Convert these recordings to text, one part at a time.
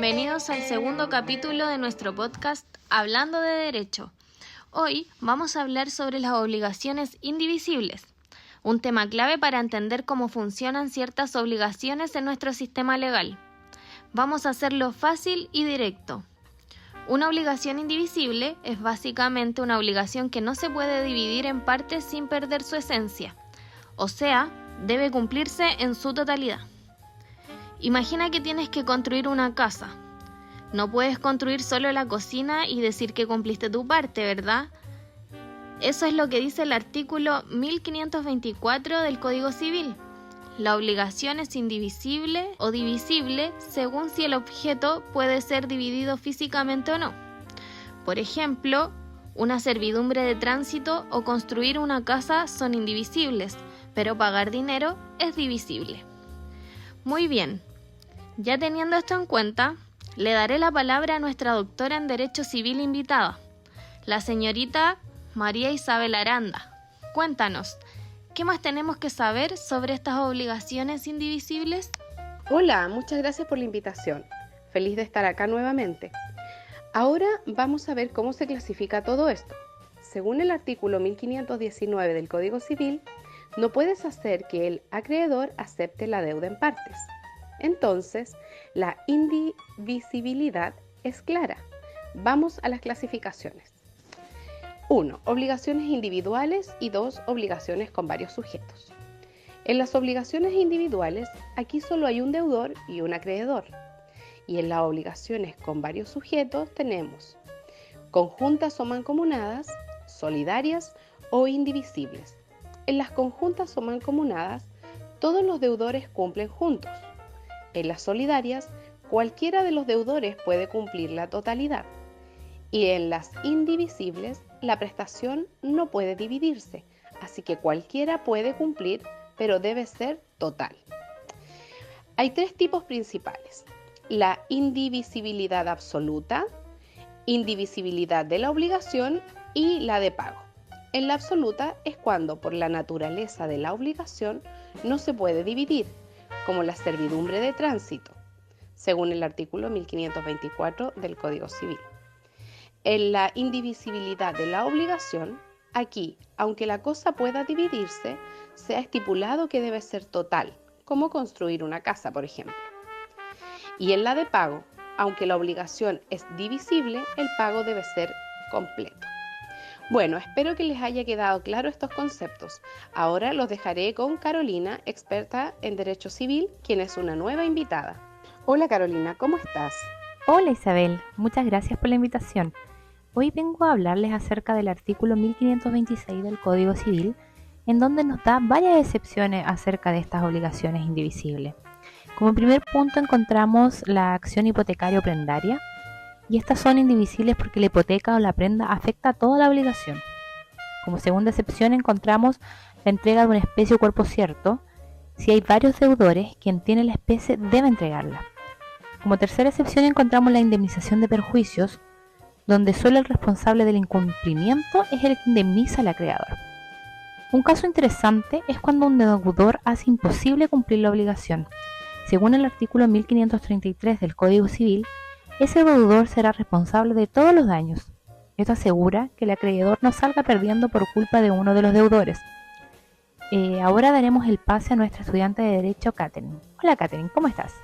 Bienvenidos al segundo capítulo de nuestro podcast Hablando de Derecho. Hoy vamos a hablar sobre las obligaciones indivisibles, un tema clave para entender cómo funcionan ciertas obligaciones en nuestro sistema legal. Vamos a hacerlo fácil y directo. Una obligación indivisible es básicamente una obligación que no se puede dividir en partes sin perder su esencia, o sea, debe cumplirse en su totalidad. Imagina que tienes que construir una casa. No puedes construir solo la cocina y decir que cumpliste tu parte, ¿verdad? Eso es lo que dice el artículo 1524 del Código Civil. La obligación es indivisible o divisible según si el objeto puede ser dividido físicamente o no. Por ejemplo, una servidumbre de tránsito o construir una casa son indivisibles, pero pagar dinero es divisible. Muy bien. Ya teniendo esto en cuenta, le daré la palabra a nuestra doctora en Derecho Civil invitada, la señorita María Isabel Aranda. Cuéntanos, ¿qué más tenemos que saber sobre estas obligaciones indivisibles? Hola, muchas gracias por la invitación. Feliz de estar acá nuevamente. Ahora vamos a ver cómo se clasifica todo esto. Según el artículo 1519 del Código Civil, no puedes hacer que el acreedor acepte la deuda en partes. Entonces, la indivisibilidad es clara. Vamos a las clasificaciones. 1. Obligaciones individuales y 2. Obligaciones con varios sujetos. En las obligaciones individuales, aquí solo hay un deudor y un acreedor. Y en las obligaciones con varios sujetos tenemos conjuntas o mancomunadas, solidarias o indivisibles. En las conjuntas o mancomunadas, todos los deudores cumplen juntos. En las solidarias, cualquiera de los deudores puede cumplir la totalidad. Y en las indivisibles, la prestación no puede dividirse, así que cualquiera puede cumplir, pero debe ser total. Hay tres tipos principales: la indivisibilidad absoluta, indivisibilidad de la obligación y la de pago. En la absoluta es cuando, por la naturaleza de la obligación, no se puede dividir, como la servidumbre de tránsito, según el artículo 1524 del Código Civil. En la indivisibilidad de la obligación, aquí, aunque la cosa pueda dividirse, se ha estipulado que debe ser total, como construir una casa, por ejemplo. Y en la de pago, aunque la obligación es divisible, el pago debe ser completo. Bueno, espero que les haya quedado claro estos conceptos. Ahora los dejaré con Carolina, experta en Derecho Civil, quien es una nueva invitada. Hola Carolina, ¿cómo estás? Hola Isabel, muchas gracias por la invitación. Hoy vengo a hablarles acerca del artículo 1526 del Código Civil, en donde nos da varias excepciones acerca de estas obligaciones indivisibles. Como primer punto encontramos la acción hipotecaria o prendaria, y estas son indivisibles porque la hipoteca o la prenda afecta a toda la obligación. Como segunda excepción encontramos la entrega de una especie o cuerpo cierto. Si hay varios deudores, quien tiene la especie debe entregarla. Como tercera excepción encontramos la indemnización de perjuicios, donde solo el responsable del incumplimiento es el que indemniza al acreedor. Un caso interesante es cuando un deudor hace imposible cumplir la obligación. Según el artículo 1533 del Código Civil, ese deudor será responsable de todos los daños. Esto asegura que el acreedor no salga perdiendo por culpa de uno de los deudores. Ahora daremos el pase a nuestra estudiante de Derecho, Catherine. Hola Catherine, ¿cómo estás?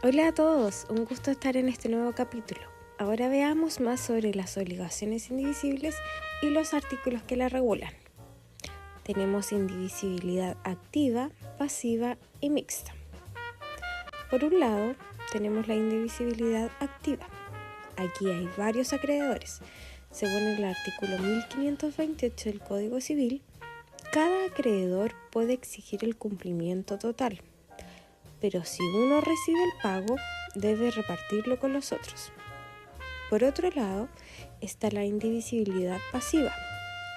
Hola a todos, un gusto estar en este nuevo capítulo. Ahora veamos más sobre las obligaciones indivisibles y los artículos que las regulan. Tenemos indivisibilidad activa, pasiva y mixta. Por un lado, tenemos la indivisibilidad activa. Aquí hay varios acreedores. Según el artículo 1528 del Código Civil, cada acreedor puede exigir el cumplimiento total, pero si uno recibe el pago, debe repartirlo con los otros. Por otro lado, está la indivisibilidad pasiva.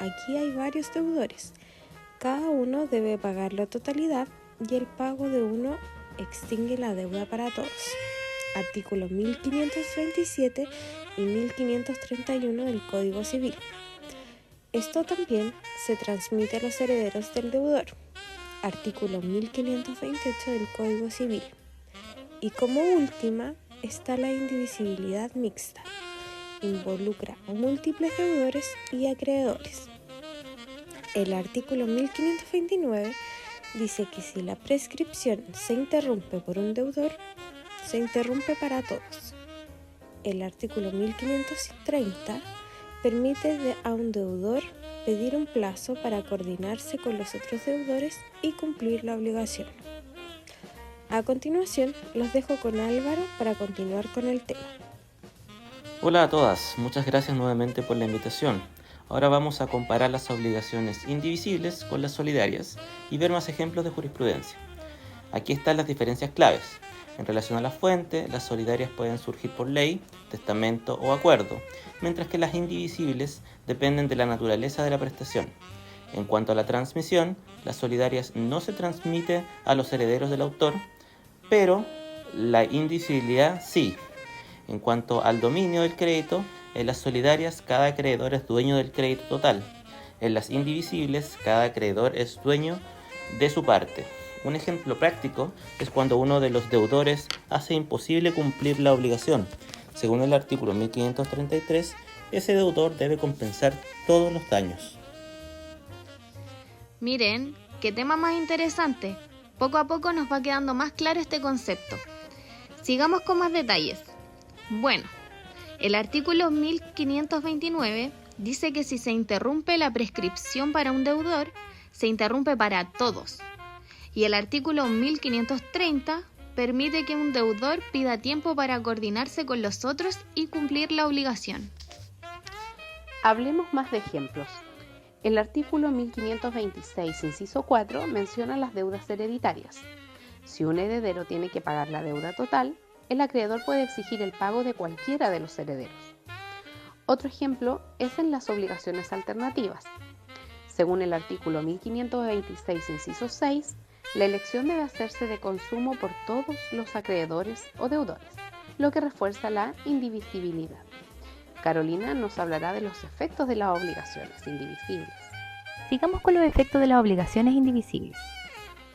Aquí hay varios deudores. Cada uno debe pagar la totalidad y el pago de uno extingue la deuda para todos. Artículos 1527 y 1531 del Código Civil. Esto también se transmite a los herederos del deudor. Artículo 1528 del Código Civil. Y como última está la indivisibilidad mixta. Involucra a múltiples deudores y acreedores. El artículo 1529 dice que si la prescripción se interrumpe por un deudor, se interrumpe para todos. El artículo 1530 permite a un deudor pedir un plazo para coordinarse con los otros deudores y cumplir la obligación. A continuación, los dejo con Álvaro para continuar con el tema. Hola a todas, muchas gracias nuevamente por la invitación. Ahora vamos a comparar las obligaciones indivisibles con las solidarias y ver más ejemplos de jurisprudencia. Aquí están las diferencias claves. En relación a la fuente, las solidarias pueden surgir por ley, testamento o acuerdo, mientras que las indivisibles dependen de la naturaleza de la prestación. En cuanto a la transmisión, las solidarias no se transmiten a los herederos del autor, pero la indivisibilidad sí. En cuanto al dominio del crédito, en las solidarias cada acreedor es dueño del crédito total. En las indivisibles, cada acreedor es dueño de su parte. Un ejemplo práctico es cuando uno de los deudores hace imposible cumplir la obligación. Según el artículo 1533, ese deudor debe compensar todos los daños. Miren, qué tema más interesante. Poco a poco nos va quedando más claro este concepto. Sigamos con más detalles. Bueno, el artículo 1529 dice que si se interrumpe la prescripción para un deudor, se interrumpe para todos. Y el artículo 1530 permite que un deudor pida tiempo para coordinarse con los otros y cumplir la obligación. Hablemos más de ejemplos. El artículo 1526, inciso 4, menciona las deudas hereditarias. Si un heredero tiene que pagar la deuda total, el acreedor puede exigir el pago de cualquiera de los herederos. Otro ejemplo es en las obligaciones alternativas. Según el artículo 1526, inciso 6, la elección debe hacerse de consumo por todos los acreedores o deudores, lo que refuerza la indivisibilidad. Carolina nos hablará de los efectos de las obligaciones indivisibles. Sigamos con los efectos de las obligaciones indivisibles.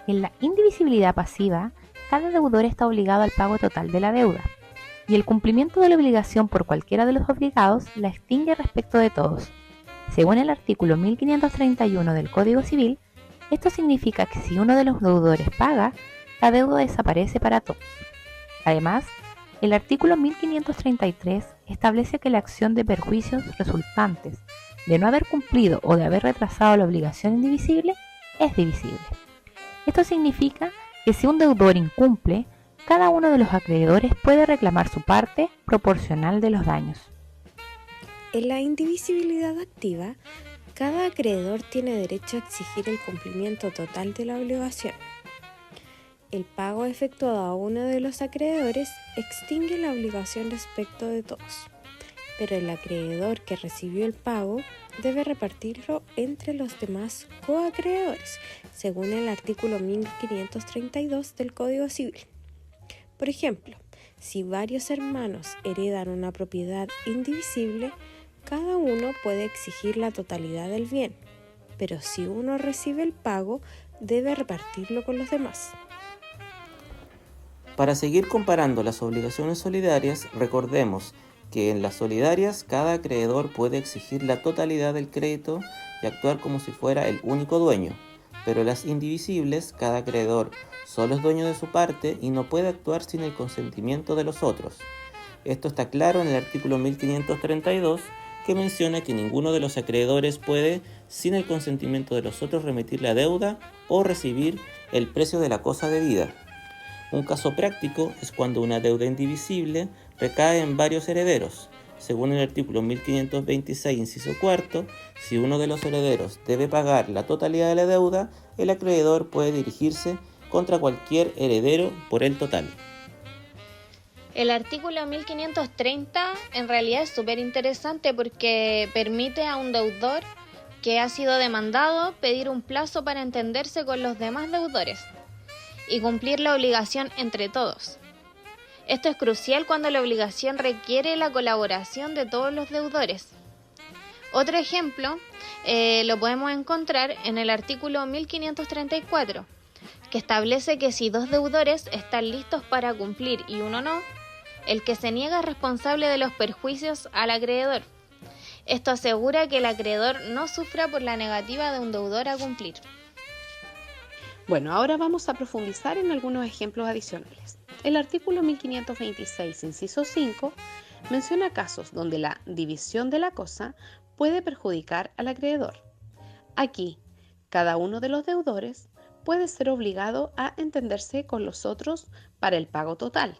En la indivisibilidad pasiva, cada deudor está obligado al pago total de la deuda, y el cumplimiento de la obligación por cualquiera de los obligados la extingue respecto de todos. Según el artículo 1531 del Código Civil, esto significa que si uno de los deudores paga, la deuda desaparece para todos. Además, el artículo 1533 establece que la acción de perjuicios resultantes de no haber cumplido o de haber retrasado la obligación indivisible es divisible. Esto significa que si un deudor incumple, cada uno de los acreedores puede reclamar su parte proporcional de los daños. En la indivisibilidad activa, cada acreedor tiene derecho a exigir el cumplimiento total de la obligación. El pago efectuado a uno de los acreedores extingue la obligación respecto de todos, pero el acreedor que recibió el pago debe repartirlo entre los demás coacreedores, según el artículo 1532 del Código Civil. Por ejemplo, si varios hermanos heredan una propiedad indivisible, cada uno puede exigir la totalidad del bien, pero si uno recibe el pago, debe repartirlo con los demás. Para seguir comparando las obligaciones solidarias, recordemos que en las solidarias cada acreedor puede exigir la totalidad del crédito y actuar como si fuera el único dueño, pero en las indivisibles cada acreedor solo es dueño de su parte y no puede actuar sin el consentimiento de los otros. Esto está claro en el artículo 1532, que menciona que ninguno de los acreedores puede, sin el consentimiento de los otros, remitir la deuda o recibir el precio de la cosa debida. Un caso práctico es cuando una deuda indivisible recae en varios herederos. Según el artículo 1526, inciso 4, si uno de los herederos debe pagar la totalidad de la deuda, el acreedor puede dirigirse contra cualquier heredero por el total. El artículo 1530 en realidad es súper interesante porque permite a un deudor que ha sido demandado pedir un plazo para entenderse con los demás deudores y cumplir la obligación entre todos. Esto es crucial cuando la obligación requiere la colaboración de todos los deudores. Otro ejemplo lo podemos encontrar en el artículo 1534, que establece que si dos deudores están listos para cumplir y uno no, El que se niega es responsable de los perjuicios al acreedor. Esto asegura que el acreedor no sufra por la negativa de un deudor a cumplir. Bueno, ahora vamos a profundizar en algunos ejemplos adicionales. El artículo 1526, inciso 5, menciona casos donde la división de la cosa puede perjudicar al acreedor. Aquí, cada uno de los deudores puede ser obligado a entenderse con los otros para el pago total.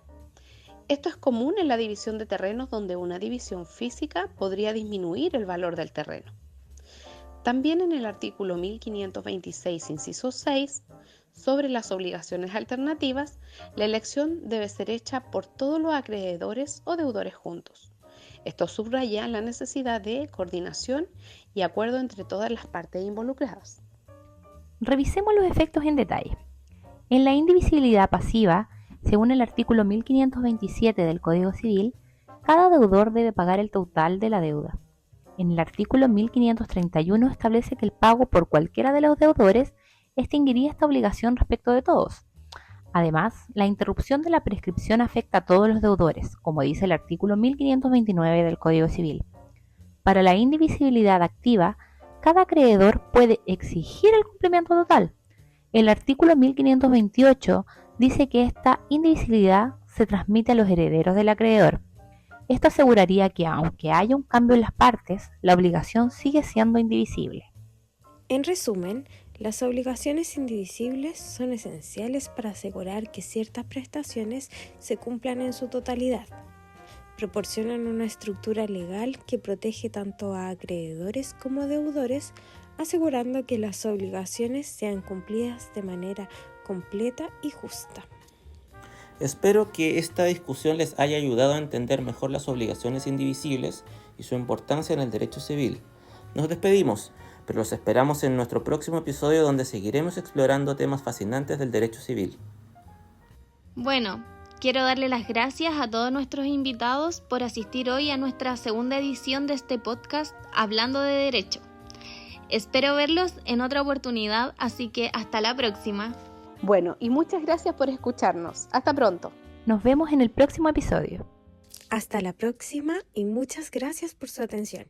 Esto es común en la división de terrenos donde una división física podría disminuir el valor del terreno. También en el artículo 1526, inciso 6, sobre las obligaciones alternativas, la elección debe ser hecha por todos los acreedores o deudores juntos. Esto subraya la necesidad de coordinación y acuerdo entre todas las partes involucradas. Revisemos los efectos en detalle. En la indivisibilidad pasiva, según el artículo 1527 del Código Civil, cada deudor debe pagar el total de la deuda. En el artículo 1531 establece que el pago por cualquiera de los deudores extinguiría esta obligación respecto de todos. Además, la interrupción de la prescripción afecta a todos los deudores, como dice el artículo 1529 del Código Civil. Para la indivisibilidad activa, cada acreedor puede exigir el cumplimiento total. El artículo 1528 dice que esta indivisibilidad se transmite a los herederos del acreedor. Esto aseguraría que, aunque haya un cambio en las partes, la obligación sigue siendo indivisible. En resumen, las obligaciones indivisibles son esenciales para asegurar que ciertas prestaciones se cumplan en su totalidad. Proporcionan una estructura legal que protege tanto a acreedores como deudores, asegurando que las obligaciones sean cumplidas de manera completa y justa. Espero que esta discusión les haya ayudado a entender mejor las obligaciones indivisibles y su importancia en el derecho civil. Nos despedimos, pero los esperamos en nuestro próximo episodio donde seguiremos explorando temas fascinantes del derecho civil. Bueno, quiero darle las gracias a todos nuestros invitados por asistir hoy a nuestra segunda edición de este podcast Hablando de Derecho. Espero verlos en otra oportunidad, así que hasta la próxima. Bueno, y muchas gracias por escucharnos. Hasta pronto. Nos vemos en el próximo episodio. Hasta la próxima y muchas gracias por su atención.